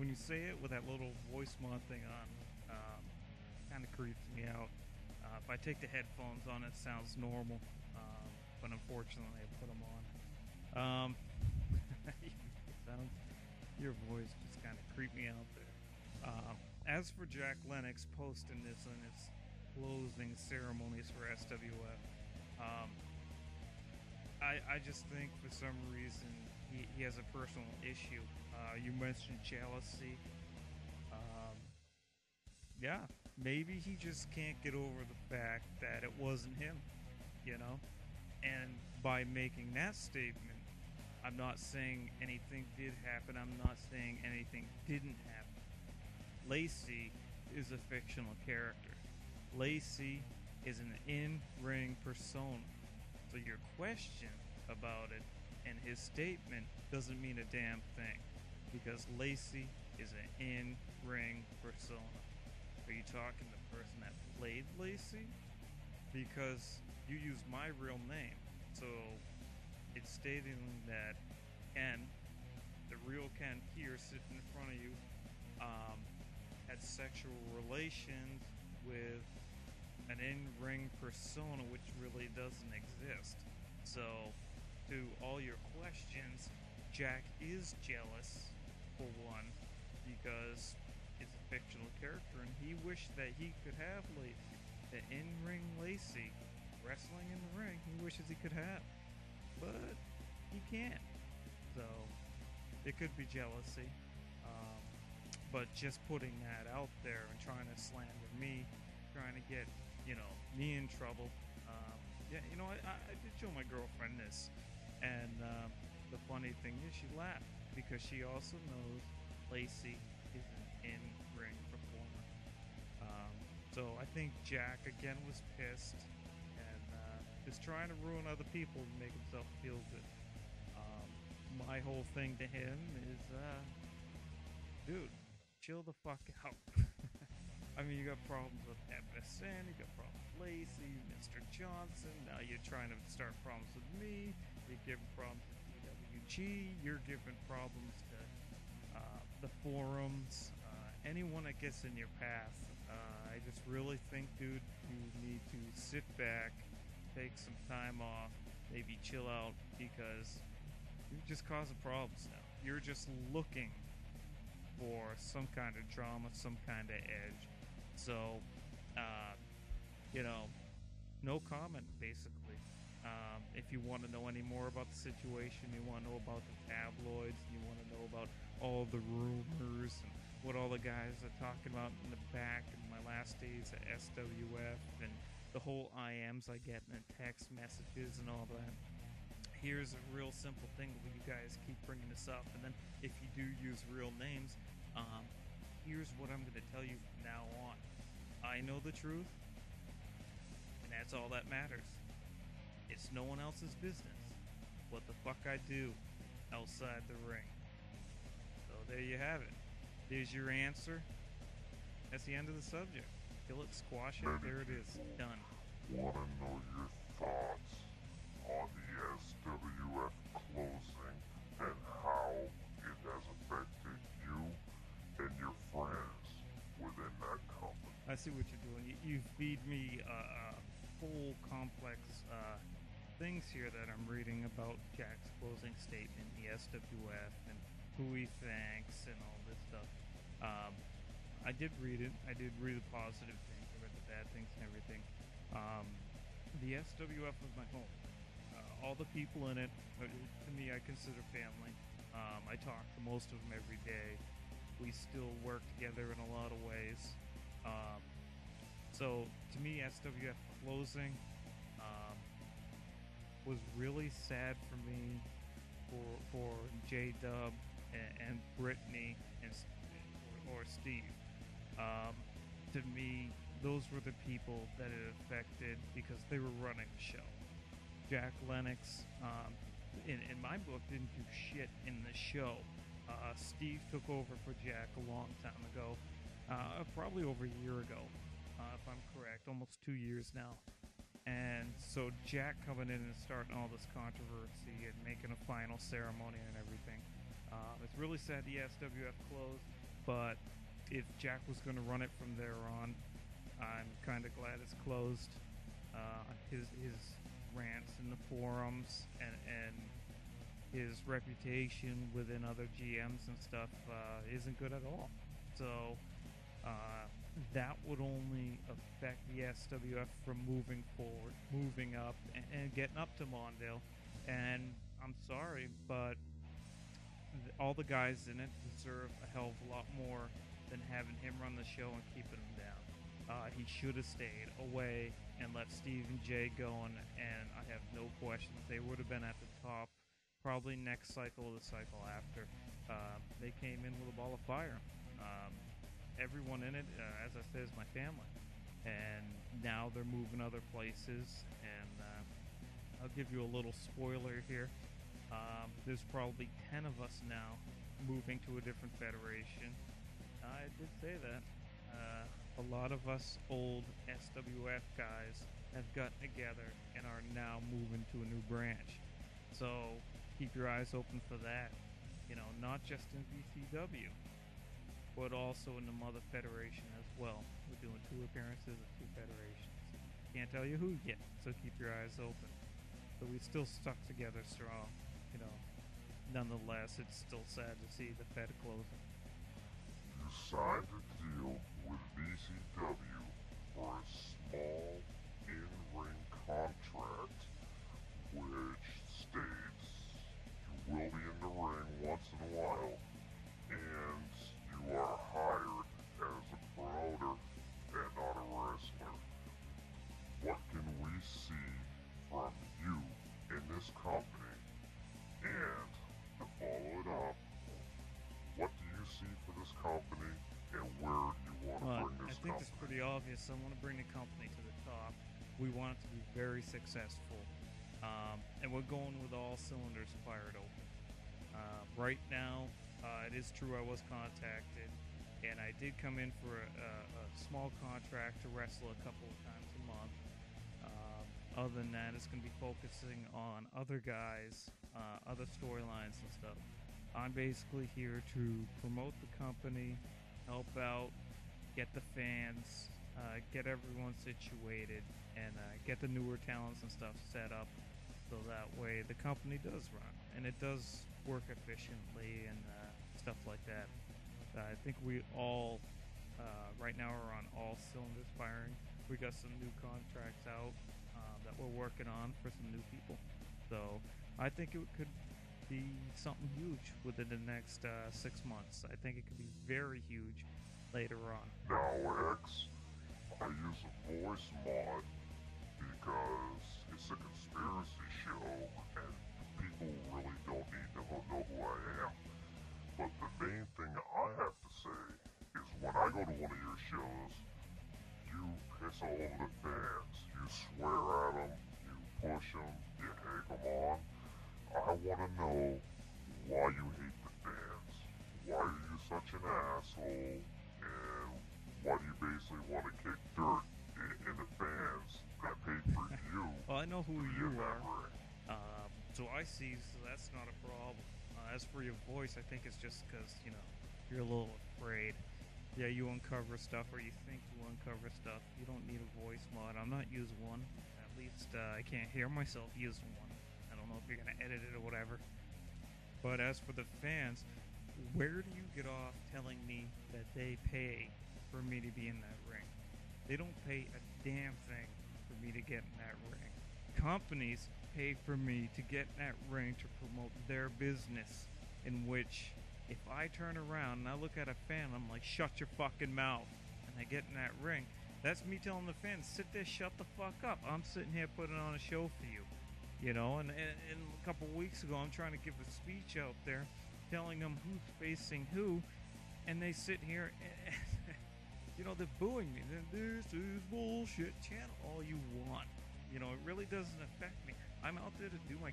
when you say it with that little voice mod thing on, kind of creeps me out. If I take the headphones on, it sounds normal, but unfortunately, I put them on. It sounds, your voice just kind of creeped me out there. As for Jack Lennex posting this in his closing ceremonies for SWF, um, I just think for some reason he has a personal issue. You mentioned jealousy. Um, yeah, maybe he just can't get over the fact that it wasn't him, you know? And by making that statement, I'm not saying anything did happen, I'm not saying anything didn't happen. Lacey is a fictional character. Lacey is an in-ring persona. So your question about it and his statement doesn't mean a damn thing because Lacey is an in-ring persona. Are you talking the person that played Lacey? Because you use my real name. So it's stating that Ken, the real Ken here sitting in front of you, had sexual relations with an in-ring persona which really doesn't exist. So, to all your questions, Jack is jealous, for one, because it's a fictional character, and he wished that he could have Lacey, the in-ring Lacey, wrestling in the ring. He wishes he could have, but he can't. So, it could be jealousy. But just putting that out there and trying to slander me, trying to get, me in trouble. Yeah, I did show my girlfriend this, and the funny thing is she laughed because she also knows Lacey is an in-ring performer. So I think Jack again was pissed and is trying to ruin other people and make himself feel good. My whole thing to him is, dude, chill the fuck out. I mean, you got problems with MSN, you got problems with Lacey, Mr. Johnson, now you're trying to start problems with me, you're giving problems with PWG, you're giving problems to the forums, anyone that gets in your path. I just really think, dude, you need to sit back, take some time off, maybe chill out, because you're just causing problems now. You're just looking for some kind of drama, some kind of edge. So, no comment, basically. If you want to know any more about the situation, you want to know about the tabloids, you want to know about all the rumors and what all the guys are talking about in the back in my last days at SWF and the whole IMs I get and the text messages and all that. Here's a real simple thing where you guys keep bringing this up, and then if you do use real names, here's what I'm going to tell you from now on. I know the truth, and that's all that matters. It's no one else's business what the fuck I do outside the ring. So there you have it. There's your answer. That's the end of the subject. Kill it, squash it, there it is. Done. Want to know your thoughts on the SWF closing and how it has affected you and your friends within that company? I see what you're doing. You feed me full complex things here that I'm reading about Jack's closing statement, the SWF, and who he thanks and all this stuff. I did read it. I did read the positive things. I read the bad things and everything. The SWF was my home. All the people in it, to me, I consider family. I talk to most of them every day. We still work together in a lot of ways. So, to me, SWF closing was really sad for me, for J-Dub and Brittany or Steve. To me, those were the people that it affected because they were running the show. Jack Lennex, in my book, didn't do shit in the show. Steve took over for Jack a long time ago, probably over a year ago, if I'm correct, almost 2 years now. And so Jack coming in and starting all this controversy and making a final ceremony and everything. It's really sad the SWF closed. But if Jack was going to run it from there on, I'm kind of glad it's closed. His rants in the forums and his reputation within other GMs and stuff isn't good at all. So that would only affect the SWF from moving forward, moving up, and getting up to Mondale. And I'm sorry, but all the guys in it deserve a hell of a lot more than having him run the show and keeping him down. He should have stayed away and let Steve and Jay going, and I have no questions they would have been at the top probably next cycle or the cycle after. They came in with a ball of fire. Everyone in it, as I said, is my family. And now they're moving other places, and I'll give you a little spoiler here. There's probably 10 of us now moving to a different federation. I did say that. A lot of us old SWF guys have gotten together and are now moving to a new branch. So keep your eyes open for that. You know, not just in VCW, but also in the Mother Federation as well. We're doing 2 appearances of 2 federations. Can't tell you who yet, so keep your eyes open. But we still stuck together strong. You know, nonetheless, it's still sad to see the Fed closing. You signed a deal with VCW for a small in-ring contract, which states you will be in the ring once in a while, and you are hired as a promoter and not a wrestler. What can we see from you in this company? And to follow it up, what do you see for this company, and where do you want to bring this I think company? it's pretty obvious. I want to bring the company to the top. We want it to be very successful. And we're going with all cylinders fired open. Right now, it is true I was contacted, and I did come in for a small contract to wrestle a couple of times a month. Other than that, it's going to be focusing on other guys, other storylines and stuff. I'm basically here to promote the company, help out, get the fans, get everyone situated, and get the newer talents and stuff set up so that way the company does run and it does work efficiently and stuff like that. I think we all right now are on all cylinders firing. We got some new contracts out that we're working on for some new people. So I think it could be something huge within the next 6 months. I think it could be very huge later on. Now, X, I use a voice mod because it's a conspiracy show and people really don't need to know who I am. But the main thing I have to say is when I go to one of your shows, you piss all over the fans. You swear at them, you push them, you egg them on. I want to know why you hate the fans. Why are you such an asshole? And why do you basically want to kick dirt in the fans that paid for you? Well, I know who to be you in that are. ring? So I see, so that's not a problem. As for your voice, I think it's just because, you know, you're a little afraid. Yeah, you uncover stuff, or you think you uncover stuff. You don't need a voice mod. I'm not using one. At least I can't hear myself using one. I don't know if you're going to edit it or whatever. But as for the fans, where do you get off telling me that they pay for me to be in that ring? They don't pay a damn thing for me to get in that ring. Companies pay for me to get in that ring to promote their business, in which if I turn around and I look at a fan, I'm like, shut your fucking mouth, and I get in that ring, that's me telling the fans, sit there, shut the fuck up. I'm sitting here putting on a show for you. You know, and a couple weeks ago, I'm trying to give a speech out there telling them who's facing who, and they sit here and you know, they're booing me. This is bullshit. Channel all you want. You know, it really doesn't affect me. I'm out there to do my